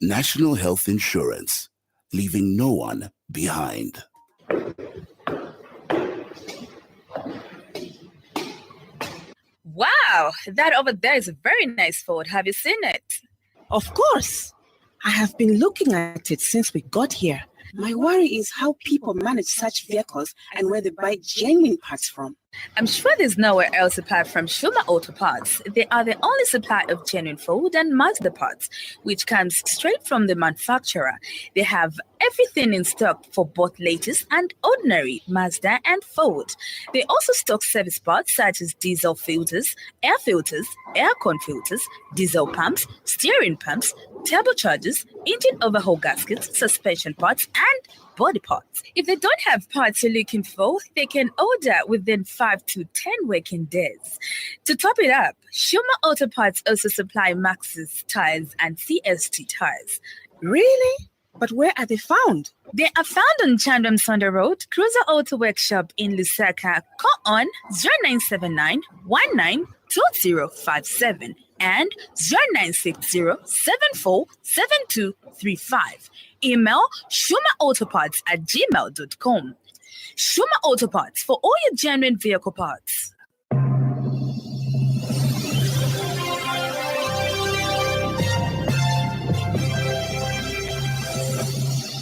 National Health Insurance, leaving no one behind. Wow, that over there is a very nice Ford. Have you seen it? Of course. I have been looking at it since we got here. My worry is how people manage such vehicles and where they buy genuine parts from. I'm sure there's nowhere else apart from Schumer Auto Parts. They are the only supplier of genuine Ford and Mazda parts, which comes straight from the manufacturer. They have everything in stock for both latest and ordinary Mazda and Ford. They also stock service parts such as diesel filters, aircon filters, diesel pumps, steering pumps, turbochargers, engine overhaul gaskets, suspension parts, and body parts. If they don't have parts you're looking for, they can order within 5 to 10 working days. To top it up, Schumer Auto Parts also supply Maxxis tires and CST tires. Really? But where are they found? They are found on Chandram Sonda Road, Cruiser Auto Workshop in Lusaka. Call on 0979 192057 and 0960747235. Email schumerautoparts@gmail.com. Schumer Auto Parts for all your genuine vehicle parts.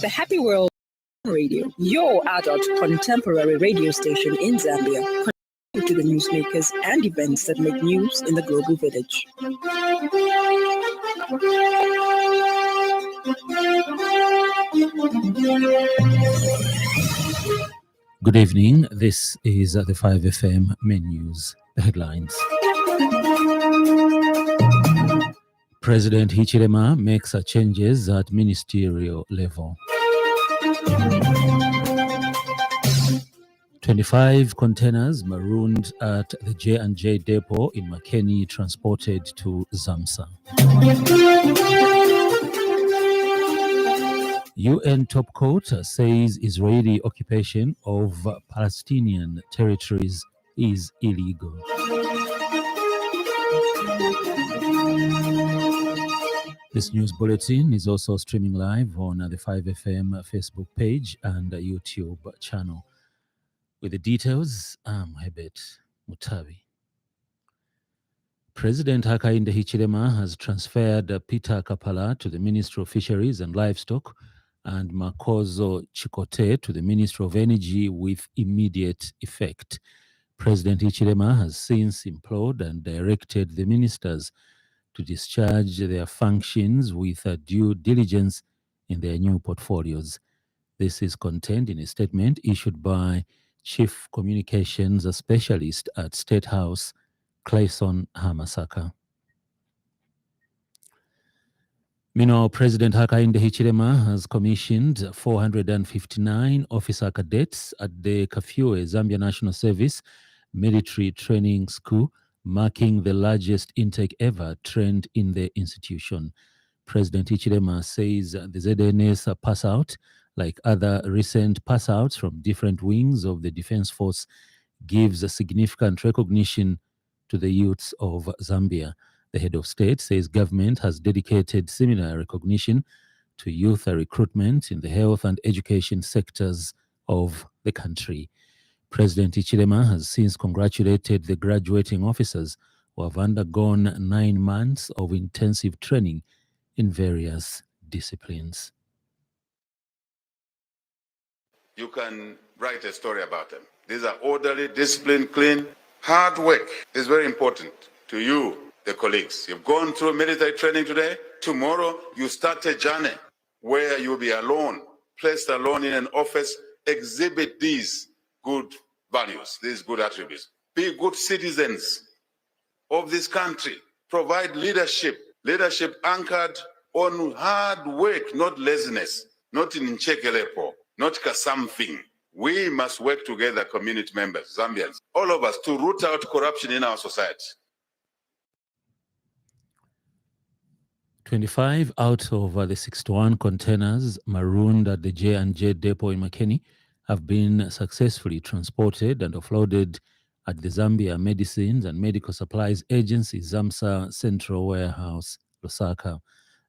The Happy World Radio, your adult contemporary radio station in Zambia, connected to the newsmakers and events that make news in the global village. Good evening. This is the 5FM main news. The headlines. President Hichilema makes changes at ministerial level. 25 containers marooned at the J&J depot in Makeni transported to Zamsa. UN top court says Israeli occupation of Palestinian territories is illegal. This news bulletin is also streaming live on the 5FM Facebook page and YouTube channel. With the details, I'm Hebet Mutabi. President Hakainde Hichilema has transferred Peter Kapala to the Ministry of Fisheries and Livestock and Makozo Chikote to the Ministry of Energy with immediate effect. President Hichilema has since implored and directed the ministers to discharge their functions with due diligence in their new portfolios. This is contained in a statement issued by Chief Communications Specialist at State House, Clayson Hamasaka. Meanwhile, President Hakainde Hichilema has commissioned 459 officer cadets at the Kafue Zambia National Service Military Training School, marking the largest intake ever trained in the institution. President Hichilema says the ZNS pass out, like other recent pass outs from different wings of the Defense Force, gives a significant recognition to the youths of Zambia. The head of state says government has dedicated similar recognition to youth recruitment in the health and education sectors of the country. President Hichilema has since congratulated the graduating officers who have undergone 9 months of intensive training in various disciplines. You can write a story about them. These are orderly, disciplined, clean. Hard work is very important to you, the colleagues. You've gone through military training today. Tomorrow, you start a journey where you'll be alone, placed alone in an office. Exhibit these good values, these good attributes. Be good citizens of this country. Provide leadership anchored on hard work, not laziness, not in Nchekelepo, not something. We must work together, community members, Zambians, all of us, to root out corruption in our society. 25 out of the 61 containers marooned at the J&J depot in Makeni have been successfully transported and offloaded at the Zambia Medicines and Medical Supplies Agency, ZAMSA Central Warehouse, Lusaka.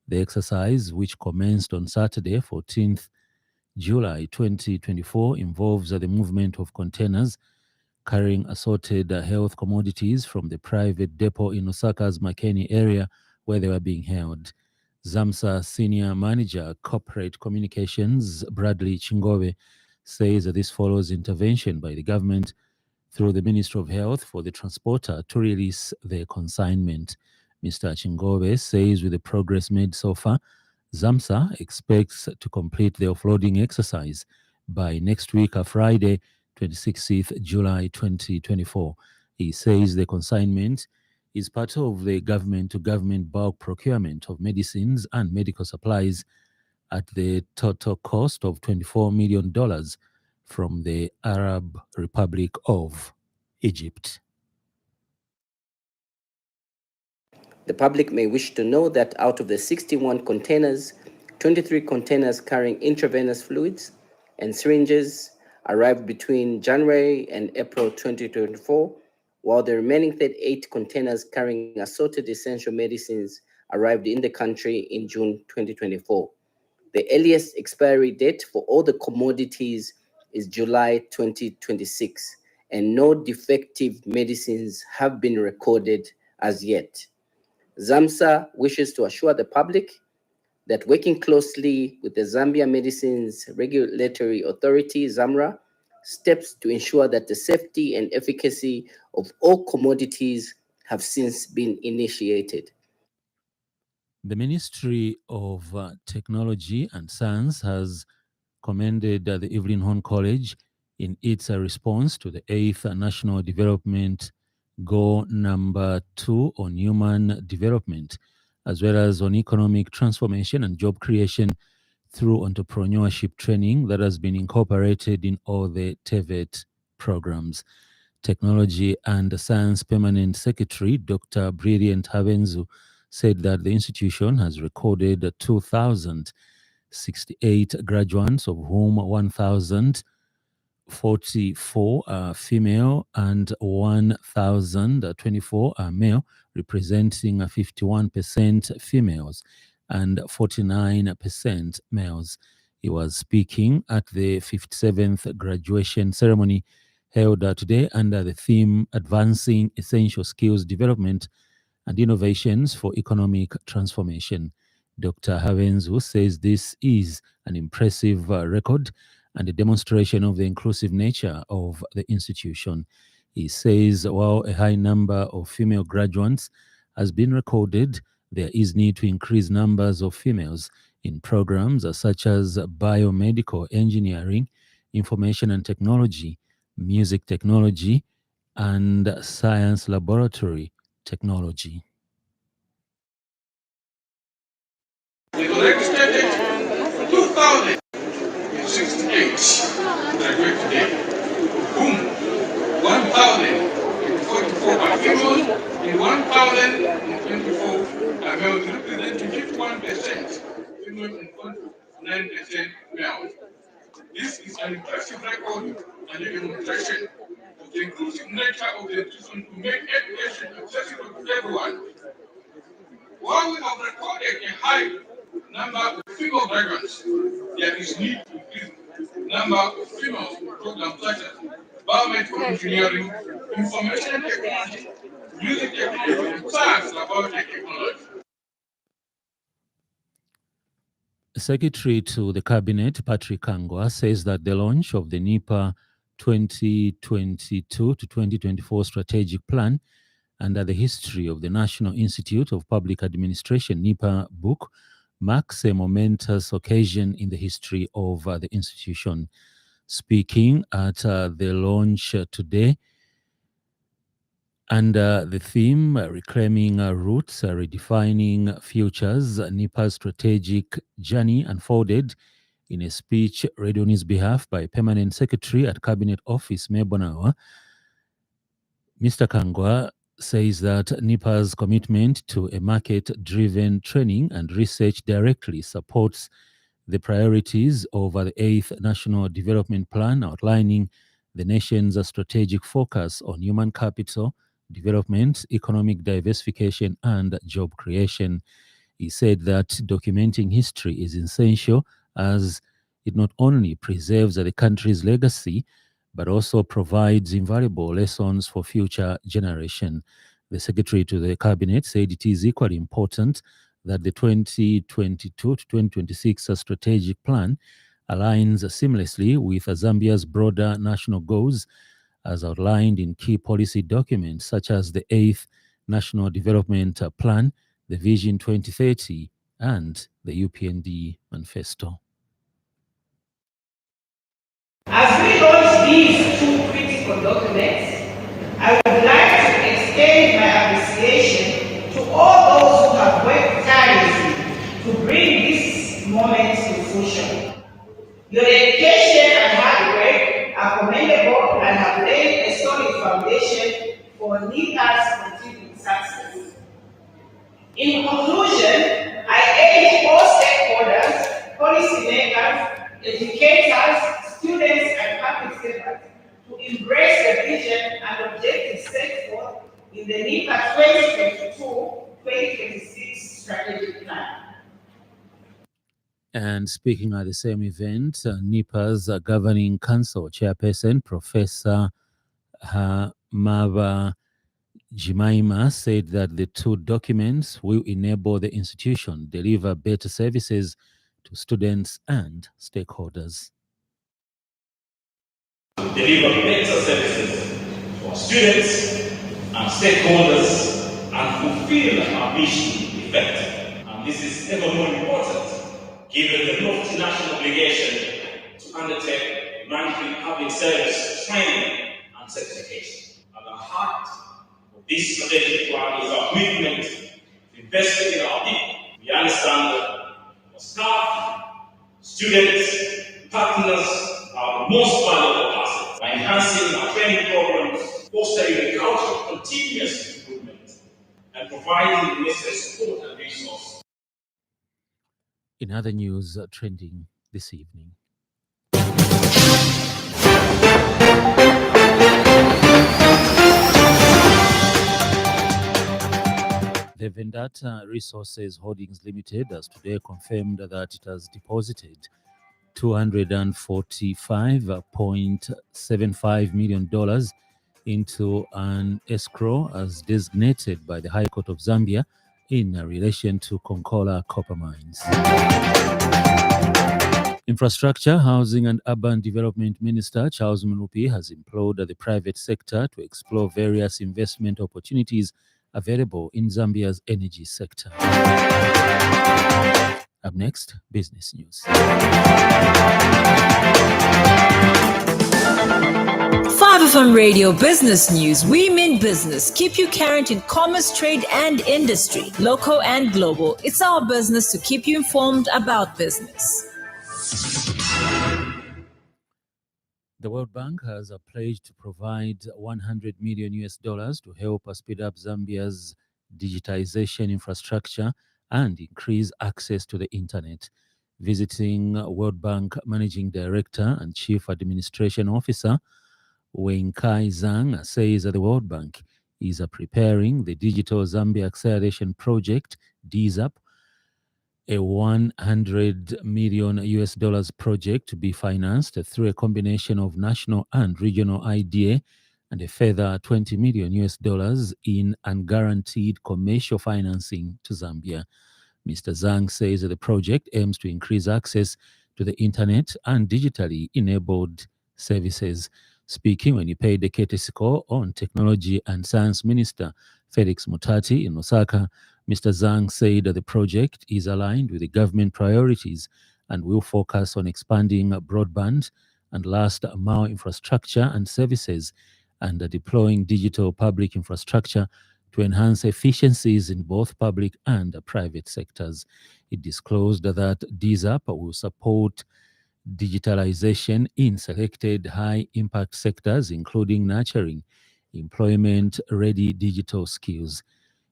The exercise, which commenced on Saturday, 14th July 2024, involves the movement of containers carrying assorted health commodities from the private depot in Osaka's Makeni area where they were being held. ZAMSA Senior Manager Corporate Communications Bradley Chingove says that this follows intervention by the government through the Ministry of Health for the transporter to release their consignment. Mr. Chingove says with the progress made so far, ZAMSA expects to complete the offloading exercise by next week, Friday, 26th July 2024. He says the consignment is part of the government-to-government bulk procurement of medicines and medical supplies at the total cost of $24 million from the Arab Republic of Egypt. The public may wish to know that out of the 61 containers, 23 containers carrying intravenous fluids and syringes arrived between January and April 2024, while the remaining 38 containers carrying assorted essential medicines arrived in the country in June 2024. The earliest expiry date for all the commodities is July 2026, and no defective medicines have been recorded as yet. ZAMSA wishes to assure the public that working closely with the Zambia Medicines Regulatory Authority, ZAMRA, steps to ensure that the safety and efficacy of all commodities have since been initiated. The Ministry of Technology and Science has commended the Evelyn Horn College in its response to the 8th National Development Goal number 2 on human development, as well as on economic transformation and job creation through entrepreneurship training that has been incorporated in all the TVET programs. Technology and Science Permanent Secretary Dr. Brilliant Havenzu said that the institution has recorded 2,068 graduates, of whom 1,044 are female and 1,024 are male, representing 51% females and 49% males. He was speaking at the 57th graduation ceremony held today under the theme Advancing Essential Skills Development and Innovations for Economic Transformation. Dr. Havenzu says this is an impressive record and a demonstration of the inclusive nature of the institution. He says while a high number of female graduates has been recorded, there is need to increase numbers of females in programs such as biomedical engineering, information and technology, music technology, and science laboratory technology. The legislated 2,068 graduate today, whom 1,044 are female and 1,024 are males, representing 51% female and 49% males. This is an impressive record and a demonstration of the inclusive nature of the institution to make education accessible to everyone. While we have recorded a high number of female graduates, there is need to increase the number of females in programs such as biomedical engineering, information technology, music technology, and science laboratory technology. Secretary to the Cabinet, Patrick Kangwa, says that the launch of the NEPA 2022 to 2024 strategic plan under the history of the National Institute of Public Administration NEPA book marks a momentous occasion in the history of the institution. Speaking at the launch today, under the theme Reclaiming Roots, Redefining Futures, NEPA's strategic journey unfolded in a speech read on his behalf by Permanent Secretary at Cabinet Office, Mebonawa. Mr. Kangwa says that NEPA's commitment to a market-driven training and research directly supports the priorities of the 8th National Development Plan, outlining the nation's strategic focus on human capital development, economic diversification, and job creation. He said that documenting history is essential as it not only preserves the country's legacy, but also provides invaluable lessons for future generations. The Secretary to the Cabinet said it is equally important that the 2022 to 2026 strategic plan aligns seamlessly with Zambia's broader national goals as outlined in key policy documents such as the 8th National Development Plan, the Vision 2030, and the UPND Manifesto. As we launch these two critical documents, I would like to extend my appreciation to all those who have worked tirelessly to bring this moment to fruition. Your dedication and hard work are commendable and have laid a solid foundation for NIPA's continued success. In conclusion, I urge all stakeholders, policymakers, educators, students, and public servants to embrace the vision and objectives set forth in the NIPA 2022-2026 strategic plan. And speaking at the same event, NIPA's Governing Council Chairperson, Professor Mava Jimaima, said that the two documents will enable the institution deliver better services to students and stakeholders. Deliver better services for students and stakeholders and fulfill our mission effectively. And this is ever more important given the multinational obligation to undertake mandatory public service training and certification. At the heart of this strategic plan is our commitment to investing in our people. We understand that our staff, students, partners are the most valuable assets. By enhancing our training programs, fostering a culture of continuous improvement, and providing the necessary support and resources. In other news trending this evening. The Vendata Resources Holdings Limited has today confirmed that it has deposited $245.75 million into an escrow as designated by the High Court of Zambia in relation to Konkola copper mines. Infrastructure, Housing and Urban Development Minister Charles Munupi has implored the private sector to explore various investment opportunities available in Zambia's energy sector. Up next, business news. 5FM Radio Business News. We mean business. Keep you current in commerce, trade, and industry, local and global. It's our business to keep you informed about business. The World Bank has pledged to provide $100 million to help speed up Zambia's digitization infrastructure and increase access to the internet. Visiting World Bank Managing Director and Chief Administration Officer Wenkai Zhang says that the World Bank is preparing the Digital Zambia Acceleration Project, DZAP, a $100 million project to be financed through a combination of national and regional IDA and a further $20 million in unguaranteed commercial financing to Zambia. Mr. Zhang says that the project aims to increase access to the internet and digitally enabled services. Speaking when he paid the courtesy call on Technology and Science Minister Felix Mutati in Osaka, Mr. Zhang said that the project is aligned with the government priorities and will focus on expanding broadband and last mile infrastructure and services and deploying digital public infrastructure to enhance efficiencies in both public and private sectors. It disclosed that DZAP will support digitalization in selected high-impact sectors, including nurturing employment-ready digital skills.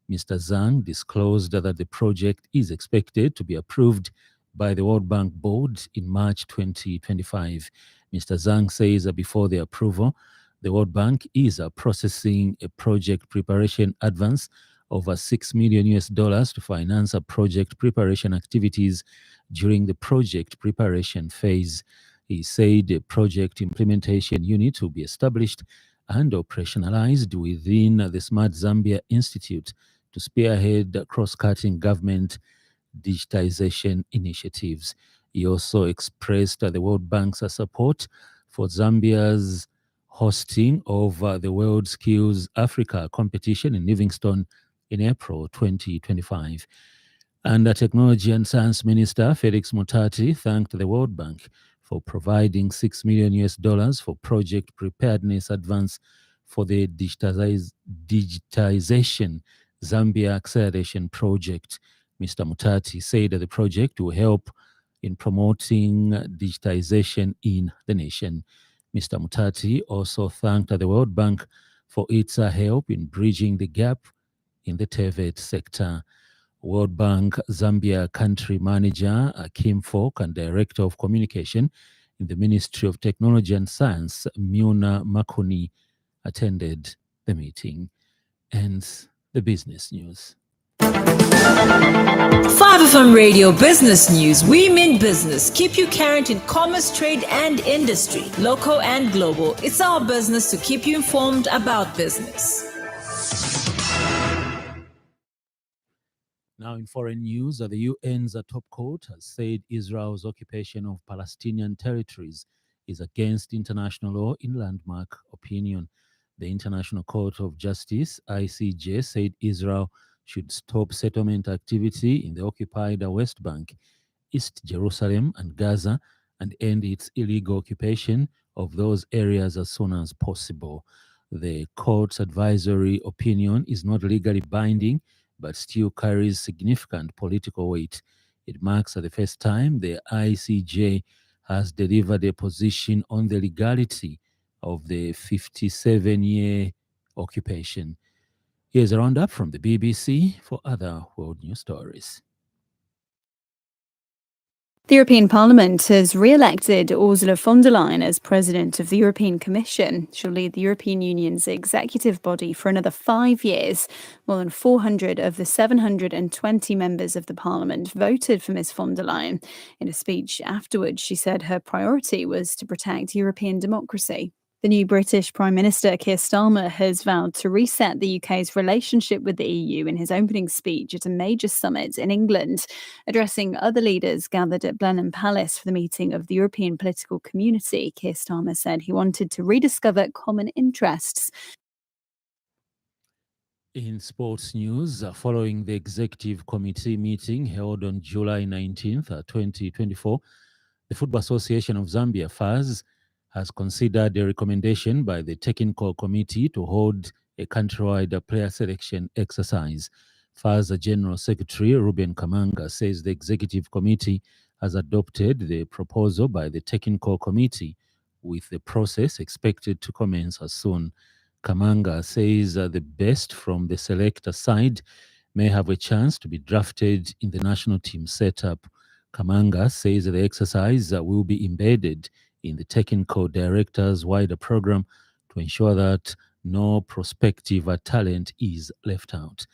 Mr. Zhang disclosed that the project is expected to be approved by the World Bank Board in March 2025. Mr. Zhang says that before the approval, the World Bank is processing a project preparation advance 5FM Radio Business News. We mean business. Keep you current in commerce, trade, and industry, local and global. It's our business to keep you informed about business. Now in foreign news, the UN's top court has said Israel's occupation of Palestinian territories is against international law in landmark opinion. The International Court of Justice, ICJ, said Israel should stop settlement activity in the occupied West Bank, East Jerusalem, and Gaza, and end its illegal occupation of those areas as soon as possible. The court's advisory opinion is not legally binding, but still carries significant political weight. It marks the first time the ICJ has delivered a position on the legality of the 57-year occupation. Here's a roundup from the BBC for other world news stories. The European Parliament has re-elected Ursula von der Leyen as President of the European Commission. She'll lead the European Union's executive body for another 5 years. More than 400 of the 720 members of the Parliament voted for Ms von der Leyen. In a speech afterwards, she said her priority was to protect European democracy. The new British Prime Minister, Keir Starmer, has vowed to reset the UK's relationship with the EU in his opening speech at a major summit in England. Addressing other leaders gathered at Blenheim Palace for the meeting of the European political community, Keir Starmer said he wanted to rediscover common interests. In sports news, following the Executive Committee meeting held on July 19th, 2024, the Football Association of Zambia, FAZ, has considered a recommendation by the Technical Committee to hold a countrywide player selection exercise. FAZ General Secretary Ruben Kamanga says the Executive Committee has adopted the proposal by the Technical Committee, with the process expected to commence as soon. Kamanga says the best from the selector side may have a chance to be drafted in the national team setup. Kamanga says the exercise will be embedded in the technical director's wider program to ensure that no prospective talent is left out.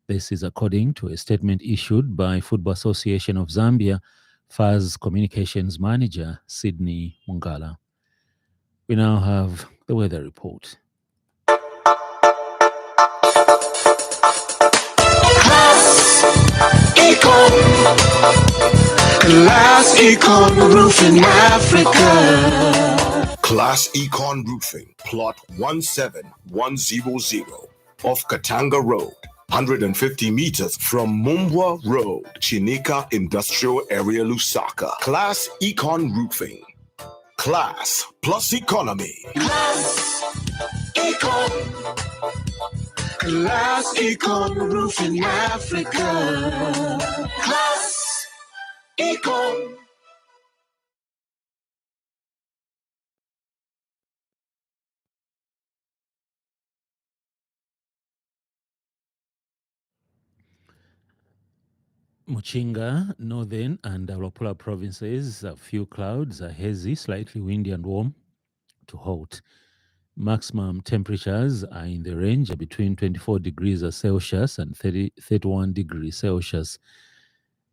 This is according to a statement issued by Football Association of Zambia, FAZ Communications Manager Sydney Mungala. We now have the weather report. Class Econ Roofing Africa. Class Econ Roofing, plot 17100 off Katanga Road, 150 meters from Mumbwa Road, Chinika Industrial Area, Lusaka. Class Econ Roofing. Class plus economy. Class Econ. Class Econ Roofing Africa. Class Econ. Muchinga, Northern and Luapula provinces, a few clouds, hazy, slightly windy and warm to hot. Maximum temperatures are in the range between 24 degrees Celsius and 31 degrees Celsius.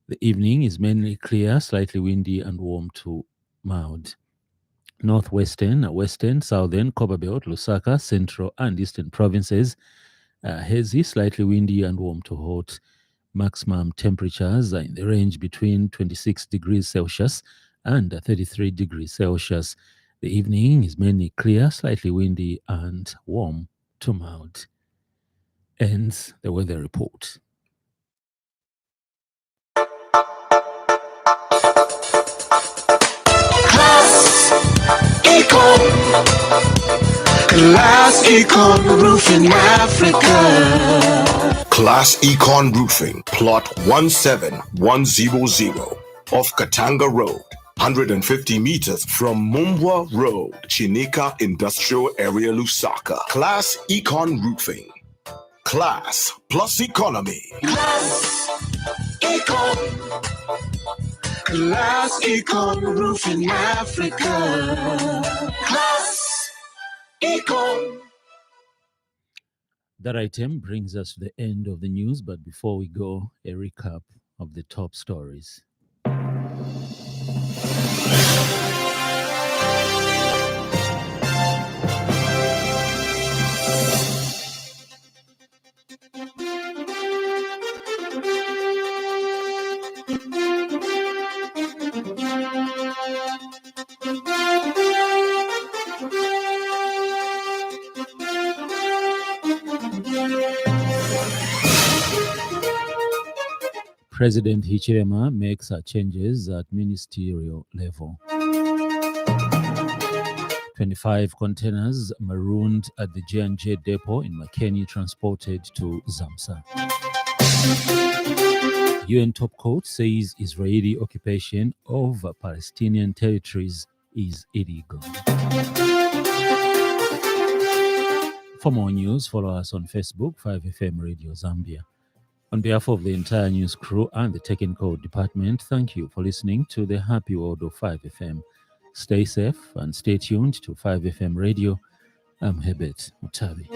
The evening is mainly clear, slightly windy and warm to mild. Northwestern, Western, Southern, Copperbelt, Lusaka, Central and Eastern provinces hazy, slightly windy and warm to hot. Maximum temperatures are in the range between 26 degrees Celsius and 33 degrees Celsius. The evening is mainly clear, slightly windy and warm to mild. Ends the weather report. Class Econ Roofing Africa. Class Econ Roofing, plot 17100 off Katanga Road, 150 meters from Mumbwa Road, Chinika Industrial Area, Lusaka. Class Econ Roofing. Class plus economy. Class Econ. Class Econ Roofing Africa. Class Econ. That item brings us to the end of the news, but before we go, a recap of the top stories. President Hichilema makes changes at ministerial level. 25 containers marooned at the J&J depot in Makeni transported to Zamsa. UN top court says Israeli occupation of Palestinian territories is illegal. For more news, follow us on Facebook, 5FM Radio Zambia. On behalf of the entire news crew and the technical department, thank you for listening to the Happy World of 5FM. Stay safe and stay tuned to 5FM Radio. I'm Herbert Mutabi.